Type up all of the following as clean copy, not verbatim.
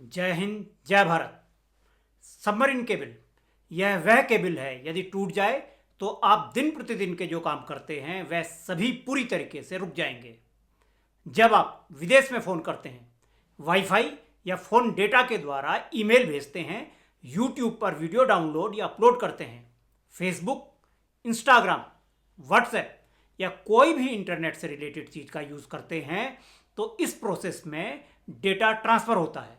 जय हिंद, जय Bharat. Submarine cable यह वह केबल है, यदि टूट जाए तो आप दिन प्रतिदिन के जो काम करते हैं वह सभी पूरी तरीके से रुक जाएंगे। जब आप विदेश में फ़ोन करते हैं, वाईफाई या फ़ोन डेटा के द्वारा ईमेल भेजते हैं, यूट्यूब पर वीडियो डाउनलोड या अपलोड करते हैं, फेसबुक, इंस्टाग्राम, व्हाट्सएप या कोई भी इंटरनेट से रिलेटेड चीज़ का यूज़ करते हैं, तो इस प्रोसेस में डेटा ट्रांसफ़र होता है।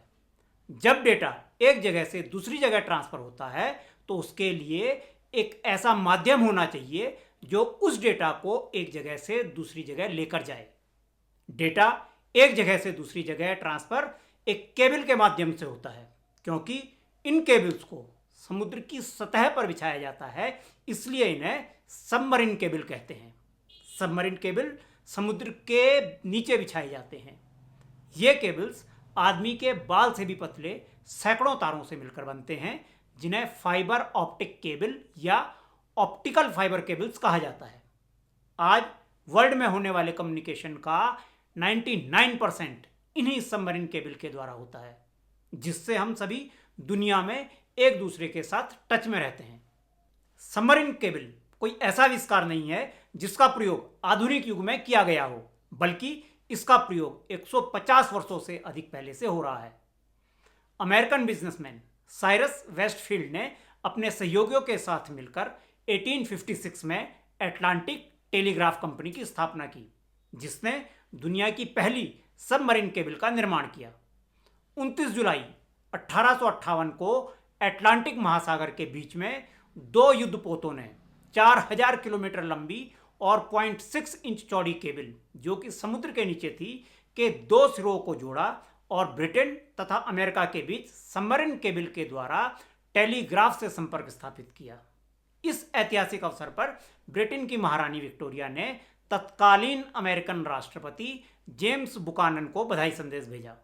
जब डेटा एक जगह से दूसरी जगह ट्रांसफ़र होता है तो उसके लिए एक ऐसा माध्यम होना चाहिए जो उस डेटा को एक जगह से दूसरी जगह लेकर जाए। डेटा एक जगह से दूसरी जगह ट्रांसफ़र एक केबल के माध्यम से होता है, क्योंकि इन केबल्स को समुद्र की सतह पर बिछाया जाता है, इसलिए इन्हें सबमरीन केबल कहते हैं। सबमरीन केबल समुद्र के नीचे बिछाए जाते हैं। ये केबल्स आदमी के बाल से भी पतले सैकड़ों तारों से मिलकर बनते हैं, जिन्हें फाइबर ऑप्टिक केबल या ऑप्टिकल फाइबर केबल्स कहा जाता है। आज वर्ल्ड में होने वाले कम्युनिकेशन का 99% इन्हीं सबमरीन केबल के द्वारा होता है, जिससे हम सभी दुनिया में एक दूसरे के साथ टच में रहते हैं। सबमरीन केबल कोई ऐसा आविष्कार नहीं है जिसका प्रयोग आधुनिक युग में किया गया हो, बल्कि इसका प्रयोग 150 वर्षों से अधिक पहले से हो रहा है। अमेरिकन बिजनेसमैन साइरस वेस्टफील्ड ने अपने सहयोगियों के साथ मिलकर 1856 में अटलांटिक टेलीग्राफ कंपनी की स्थापना की, जिसने दुनिया की पहली सबमरीन केबल का निर्माण किया। 29 जुलाई 1858 को अटलांटिक महासागर के बीच में दो युद्धपोतों ने 4000 किलोमीटर लंबी और 0.6 इंच चौड़ी केबल, जो कि समुद्र के नीचे थी, के दो सिरों को जोड़ा और ब्रिटेन तथा अमेरिका के बीच सबमरीन केबल के द्वारा टेलीग्राफ से संपर्क स्थापित किया। इस ऐतिहासिक अवसर पर ब्रिटेन की महारानी विक्टोरिया ने तत्कालीन अमेरिकन राष्ट्रपति जेम्स बुकानन को बधाई संदेश भेजा।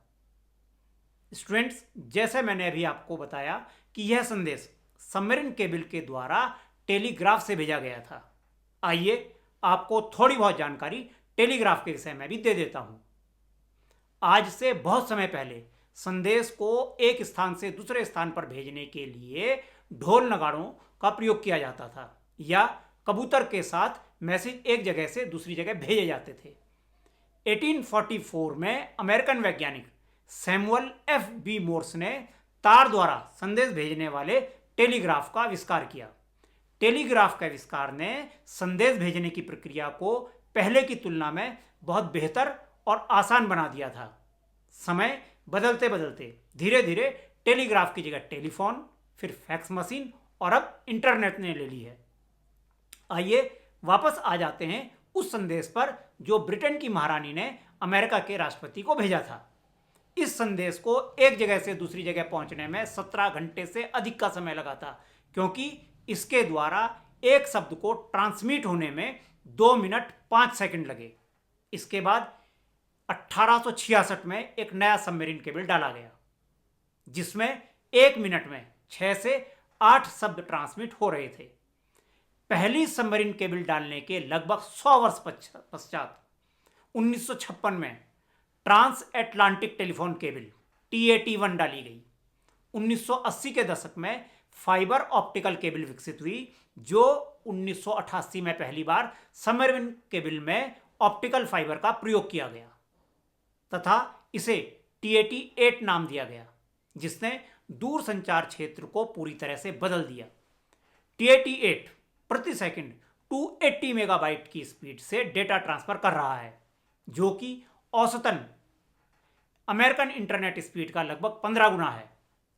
स्टूडेंट्स, जैसे मैंने अभी आपको बताया कि यह संदेश सबमरीन केबल के द्वारा टेलीग्राफ से भेजा गया था। आइए आपको थोड़ी बहुत जानकारी टेलीग्राफ के विषय में भी दे देता हूं। आज से बहुत समय पहले संदेश को एक स्थान से दूसरे स्थान पर भेजने के लिए ढोल नगाड़ों का प्रयोग किया जाता था, या कबूतर के साथ मैसेज एक जगह से दूसरी जगह भेजे जाते थे। 1844 में अमेरिकन वैज्ञानिक सैमुअल एफ बी मोर्स ने तार द्वारा संदेश भेजने वाले टेलीग्राफ का आविष्कार किया। टेलीग्राफ के आविष्कार ने संदेश भेजने की प्रक्रिया को पहले की तुलना में बहुत बेहतर और आसान बना दिया था। समय बदलते बदलते धीरे धीरे टेलीग्राफ की जगह टेलीफोन, फिर फैक्स मशीन और अब इंटरनेट ने ले ली है। आइए वापस आ जाते हैं उस संदेश पर जो ब्रिटेन की महारानी ने अमेरिका के राष्ट्रपति को भेजा था। इस संदेश को एक जगह से दूसरी जगह पहुंचने में 17 घंटे से अधिक का समय लगा था, क्योंकि इसके द्वारा एक शब्द को ट्रांसमिट होने में 2 मिनट 5 सेकंड लगे। इसके बाद 1866 में एक नया सबमरीन केबल डाला गया, जिसमें 1 मिनट में 6 से 8 शब्द ट्रांसमिट हो रहे थे। पहली सबमरीन केबल डालने के लगभग 100 वर्ष पश्चात 1956 में trans Atlantic telephone cable TAT-1 डाली गई। 1980 के दशक में फाइबर ऑप्टिकल केबल विकसित हुई, जो 1988 में पहली बार सबमरीन केबल में ऑप्टिकल फाइबर का प्रयोग किया गया तथा इसे TAT-8 नाम दिया गया, जिसने दूर संचार क्षेत्र को पूरी तरह से बदल दिया। TAT-8 प्रति सेकंड 280 मेगाबाइट की स्पीड से डेटा ट्रांसफर कर रहा है, जो कि औसतन अमेरिकन इंटरनेट स्पीड का लगभग 15 गुना है।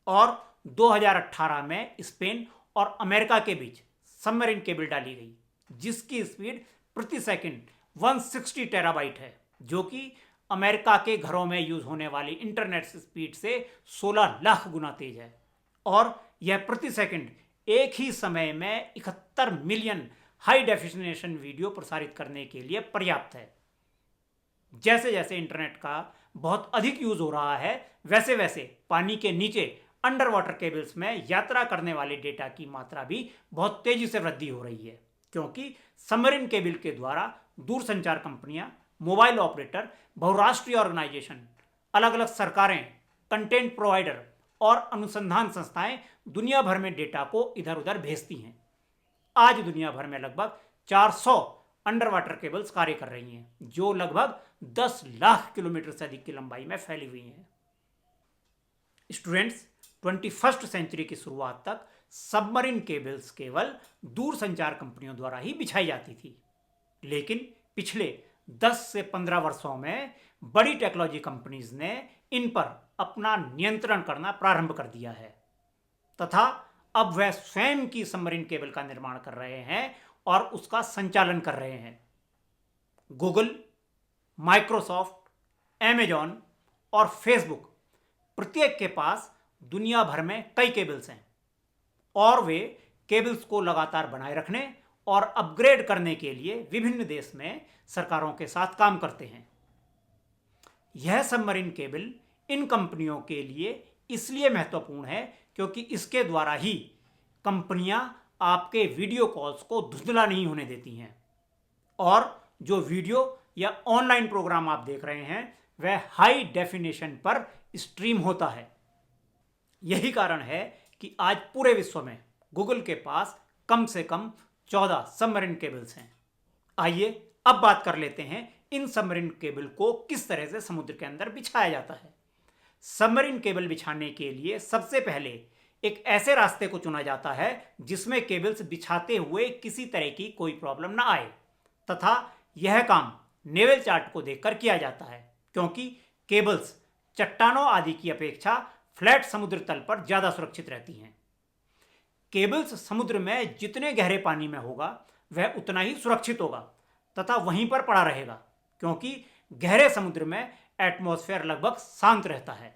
और 2018 में स्पेन और अमेरिका के बीच सबमरीन केबल डाली गई, जिसकी स्पीड प्रति सेकंड 160 टेराबाइट है, जो कि अमेरिका के घरों में यूज होने वाली इंटरनेट स्पीड से 16 लाख गुना तेज है। और यह प्रति सेकंड एक ही समय में 71 मिलियन हाई डेफिनेशन वीडियो प्रसारित करने के लिए पर्याप्त है। जैसे जैसे इंटरनेट का बहुत अधिक यूज हो रहा है, वैसे वैसे पानी के नीचे अंडर वाटर केबल्स में यात्रा करने वाले डेटा की मात्रा भी बहुत तेजी से वृद्धि हो रही है, क्योंकि सबमरीन केबल के द्वारा दूरसंचार कंपनियां, मोबाइल ऑपरेटर, बहुराष्ट्रीय ऑर्गेनाइजेशन, अलग अलग सरकारें कंटेंट प्रोवाइडर और अनुसंधान संस्थाएं दुनिया भर में डेटा को इधर उधर भेजती हैं। आज दुनिया भर में लगभग 400 अंडर वाटर केबल्स कार्य कर रही हैं, जो लगभग 10 लाख किलोमीटर से अधिक की लंबाई में फैली हुई हैं। स्टूडेंट्स, 21st सेंचुरी की शुरुआत तक सबमरीन केबल्स केवल दूरसंचार कंपनियों द्वारा ही बिछाई जाती थी, लेकिन पिछले 10 से 15 वर्षों में बड़ी टेक्नोलॉजी कंपनीज ने इन पर अपना नियंत्रण करना प्रारंभ कर दिया है तथा अब वह स्वयं की सबमरीन केबल का निर्माण कर रहे हैं और उसका संचालन कर रहे हैं। गूगल, माइक्रोसॉफ्ट, अमेजॉन और फेसबुक प्रत्येक के पास दुनिया भर में कई केबल्स हैं और वे केबल्स को लगातार बनाए रखने और अपग्रेड करने के लिए विभिन्न देश में सरकारों के साथ काम करते हैं। यह सबमरीन केबल इन कंपनियों के लिए इसलिए महत्वपूर्ण है क्योंकि इसके द्वारा ही कंपनियां आपके वीडियो कॉल्स को धुंधला नहीं होने देती हैं और जो वीडियो या ऑनलाइन प्रोग्राम आप देख रहे हैं वह हाई डेफिनेशन पर स्ट्रीम होता है। यही कारण है कि आज पूरे विश्व में गूगल के पास कम से कम 14 सबमरीन केबल्स हैं। आइए अब बात कर लेते हैं इन सबमरीन केबल को किस तरह से समुद्र के अंदर बिछाया जाता है। सबमरीन केबल बिछाने के लिए सबसे पहले एक ऐसे रास्ते को चुना जाता है जिसमें केबल्स बिछाते हुए किसी तरह की कोई प्रॉब्लम ना आए तथा यह काम नेवल चार्ट को देखकर किया जाता है क्योंकि केबल्स चट्टानों आदि की अपेक्षा फ्लैट समुद्र तल पर ज्यादा सुरक्षित रहती हैं। केबल्स समुद्र में जितने गहरे पानी में होगा वह उतना ही सुरक्षित होगा तथा वहीं पर पड़ा रहेगा क्योंकि गहरे समुद्र में एटमॉस्फेयर लगभग शांत रहता है।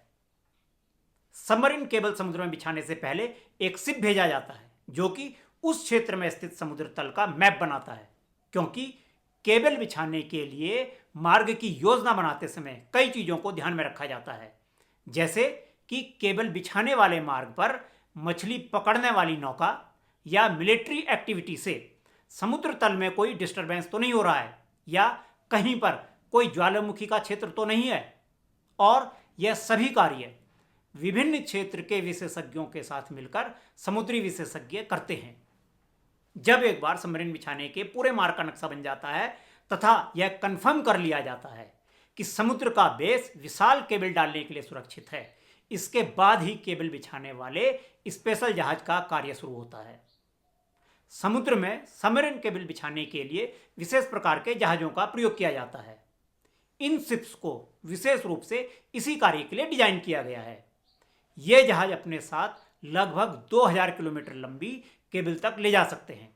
सबमरीन केबल समुद्र में बिछाने से पहले एक शिप भेजा जाता है जो कि उस क्षेत्र में स्थित समुद्र तल का मैप बनाता है क्योंकि केबल बिछाने के लिए मार्ग की योजना बनाते समय कई चीजों को ध्यान में रखा जाता है, जैसे कि केबल बिछाने वाले मार्ग पर मछली पकड़ने वाली नौका या मिलिट्री एक्टिविटी से समुद्र तल में कोई डिस्टरबेंस तो नहीं हो रहा है या कहीं पर कोई ज्वालामुखी का क्षेत्र तो नहीं है। और यह सभी कार्य विभिन्न क्षेत्र के विशेषज्ञों के साथ मिलकर समुद्री विशेषज्ञ करते हैं। जब एक बार सबमरीन बिछाने के पूरे मार्ग का नक्शा बन जाता है तथा यह कंफर्म कर लिया जाता है कि समुद्र का बेस विशाल केबल डालने के लिए सुरक्षित है, इसके बाद ही केबल बिछाने वाले स्पेशल जहाज का कार्य शुरू होता है। समुद्र में सबमरीन केबल बिछाने के लिए विशेष प्रकार के जहाजों का प्रयोग किया जाता है। इन शिप्स को विशेष रूप से इसी कार्य के लिए डिजाइन किया गया है। ये जहाज अपने साथ लगभग 2000 किलोमीटर लंबी केबल तक ले जा सकते हैं।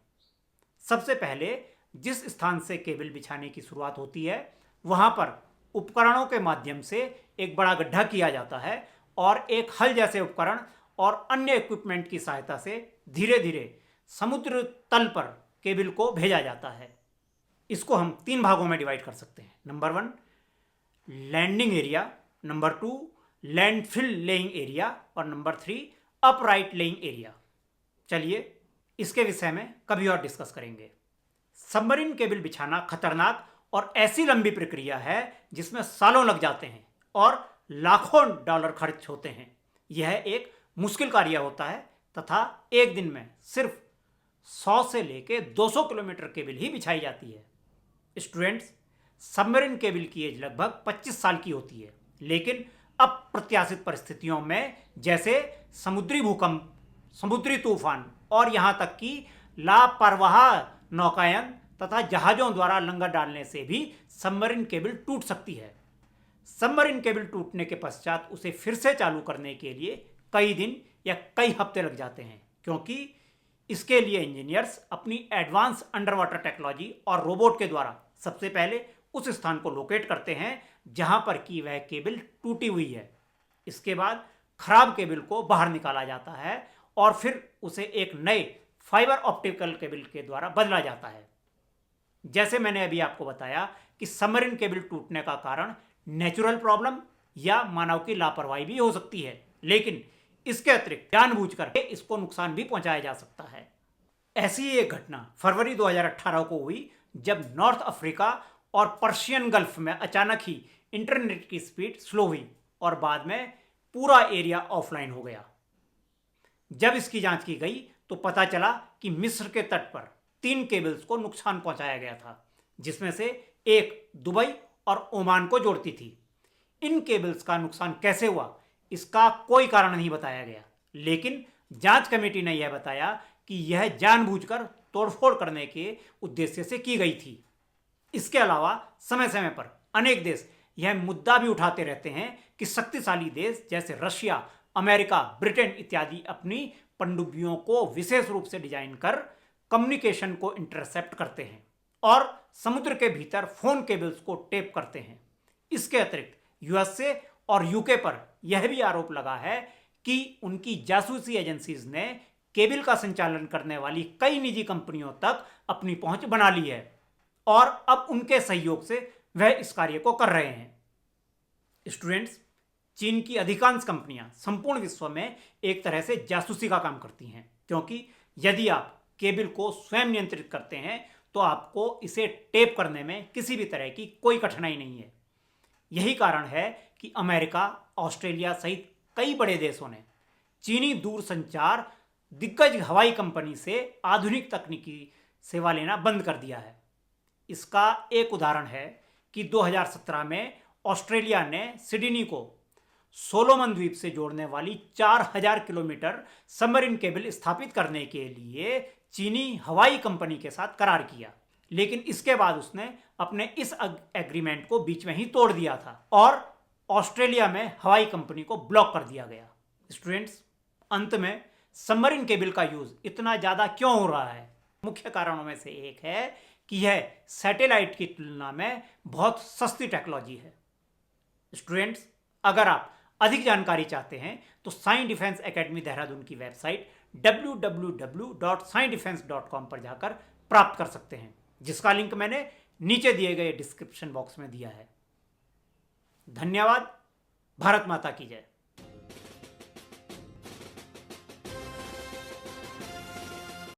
सबसे पहले जिस स्थान से केबल बिछाने की शुरुआत होती है वहां पर उपकरणों के माध्यम से एक बड़ा गड्ढा किया जाता है और एक हल जैसे उपकरण और अन्य इक्विपमेंट की सहायता से धीरे धीरे समुद्र तल पर केबल को भेजा जाता है। इसको हम 3 भागों में डिवाइड कर सकते हैं। Number 1 landing area, number 2 landfill laying area और नंबर 3 अपराइट लेइंग एरिया। चलिए इसके विषय में कभी और डिस्कस करेंगे। सबमरीन केबल बिछाना खतरनाक और ऐसी लंबी प्रक्रिया है जिसमें सालों लग जाते हैं और लाखों डॉलर खर्च होते हैं। यह एक मुश्किल कार्य होता है तथा एक दिन में सिर्फ 100 से लेके 200 किलोमीटर केबल ही बिछाई जाती है। स्टूडेंट्स, सबमरीन केबल की एज लगभग 25 साल की होती है, लेकिन अप्रत्याशित परिस्थितियों में जैसे समुद्री भूकंप, समुद्री तूफान और यहां तक कि लापरवाह नौकायन तथा जहाजों द्वारा लंगर डालने से भी सबमरीन केबल टूट सकती है। सबमरीन केबल टूटने के पश्चात उसे फिर से चालू करने के लिए कई दिन या कई हफ्ते लग जाते हैं क्योंकि इसके लिए इंजीनियर्स अपनी एडवांस अंडर वाटर टेक्नोलॉजी और रोबोट के द्वारा सबसे पहले उस स्थान को लोकेट करते हैं जहां पर कि वह केबल टूटी हुई है। इसके बाद खराब केबल को बाहर निकाला जाता है और फिर उसे एक नए फाइबर ऑप्टिकल केबल के द्वारा बदला जाता है। जैसे मैंने अभी आपको बताया कि सबमरीन केबल टूटने का कारण नेचुरल प्रॉब्लम या मानव की लापरवाही भी हो सकती है, लेकिन इसके अतिरिक्त जानबूझकर इसको नुकसान भी पहुंचाया जा सकता है। ऐसी ही एक घटना फरवरी 2018 को हुई जब नॉर्थ अफ्रीका और पर्शियन गल्फ में अचानक ही इंटरनेट की स्पीड स्लो हुई और बाद में पूरा एरिया ऑफलाइन हो गया। जब इसकी जांच की गई तो पता चला कि मिस्र के तट पर 3 केबल्स को नुकसान पहुंचाया गया था, जिसमें से एक दुबई और ओमान को जोड़ती थी। इन केबल्स का नुकसान कैसे हुआ, इसका कोई कारण नहीं बताया गया, लेकिन जांच कमेटी ने यह बताया कि यह जानबूझकर तोड़फोड़ करने के उद्देश्य से की गई थी। इसके अलावा समय समय पर अनेक देश यह मुद्दा भी उठाते रहते हैं कि शक्तिशाली देश जैसे रशिया, अमेरिका, ब्रिटेन इत्यादि अपनी पनडुब्बियों को विशेष रूप से डिजाइन कर कम्युनिकेशन को इंटरसेप्ट करते हैं और समुद्र के भीतर फोन केबल्स को टेप करते हैं। इसके अतिरिक्त यूएसए और यूके पर यह भी आरोप लगा है कि उनकी जासूसी एजेंसीज ने केबल का संचालन करने वाली कई निजी कंपनियों तक अपनी पहुंच बना ली है और अब उनके सहयोग से वह इस कार्य को कर रहे हैं। स्टूडेंट्स, चीन की अधिकांश कंपनियां संपूर्ण विश्व में एक तरह से जासूसी का काम करती हैं, क्योंकि यदि आप केबल को स्वयं नियंत्रित करते हैं तो आपको इसे टेप करने में किसी भी तरह की कोई कठिनाई नहीं है। यही कारण है कि अमेरिका, ऑस्ट्रेलिया सहित कई बड़े देशों ने चीनी दूरसंचार दिग्गज हवाई कंपनी से आधुनिक तकनीकी सेवा लेना बंद कर दिया है। इसका एक उदाहरण है कि 2017 में ऑस्ट्रेलिया ने सिडनी को सोलोमन द्वीप से जोड़ने वाली 4000 किलोमीटर सबमरीन केबल स्थापित करने के लिए चीनी हवाई कंपनी के साथ करार किया, लेकिन इसके बाद उसने अपने इस एग्रीमेंट को बीच में ही तोड़ दिया था और ऑस्ट्रेलिया में हवाई कंपनी को ब्लॉक कर दिया गया। स्टूडेंट्स, अंत में सबमरीन केबल का यूज इतना ज्यादा क्यों हो रहा है? मुख्य कारणों में से एक है कि यह सैटेलाइट की तुलना में बहुत सस्ती टेक्नोलॉजी है। स्टूडेंट्स, अगर आप अधिक जानकारी चाहते हैं तो साइंस डिफेंस एकेडमी देहरादून की वेबसाइट www.sciencedefense.com पर जाकर प्राप्त कर सकते हैं, जिसका लिंक मैंने नीचे दिए गए डिस्क्रिप्शन बॉक्स में दिया है। धन्यवाद। भारत माता की जय।